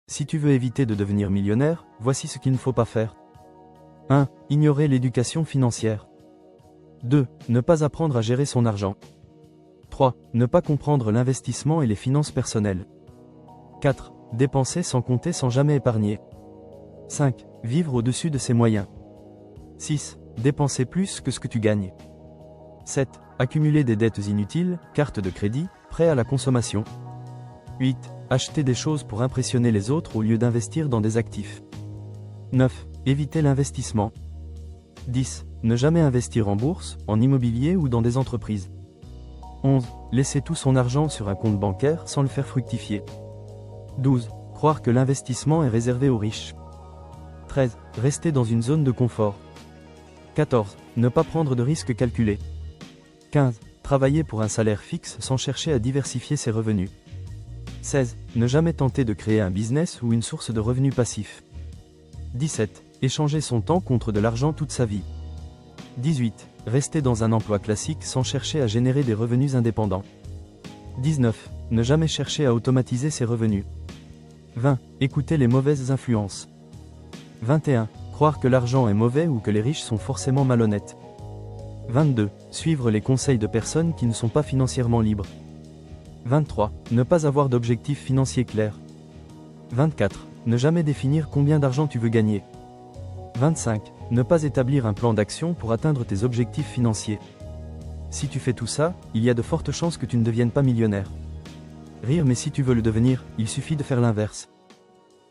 Si tu veux éviter de devenir millionnaire, voici ce qu'il ne faut pas faire. 1. Ignorer l'éducation financière. 2. Ne pas apprendre à gérer son argent. 3. Ne pas comprendre l'investissement et les finances personnelles. 4. Dépenser sans compter sans jamais épargner. 5. Vivre au-dessus de ses moyens. 6. Dépenser plus que ce que tu gagnes. 7. Accumuler des dettes inutiles, cartes de crédit, prêts à la consommation. 8. Acheter des choses pour impressionner les autres au lieu d'investir dans des actifs. 9. Éviter l'investissement. 10. Ne jamais investir en bourse, en immobilier ou dans des entreprises. 11. Laisser tout son argent sur un compte bancaire sans le faire fructifier. 12. Croire que l'investissement est réservé aux riches. 13. Rester dans une zone de confort. 14. Ne pas prendre de risques calculés. 15. Travailler pour un salaire fixe sans chercher à diversifier ses revenus. 16. Ne jamais tenter de créer un business ou une source de revenus passifs. 17. Échanger son temps contre de l'argent toute sa vie. 18. Rester dans un emploi classique sans chercher à générer des revenus indépendants. 19. Ne jamais chercher à automatiser ses revenus. 20. Écouter les mauvaises influences. 21. Croire que l'argent est mauvais ou que les riches sont forcément malhonnêtes. 22. Suivre les conseils de personnes qui ne sont pas financièrement libres. 23. Ne pas avoir d'objectifs financiers clairs. 24. Ne jamais définir combien d'argent tu veux gagner. 25. Ne pas établir un plan d'action pour atteindre tes objectifs financiers. Si tu fais tout ça, il y a de fortes chances que tu ne deviennes pas millionnaire. Rire, mais si tu veux le devenir, il suffit de faire l'inverse.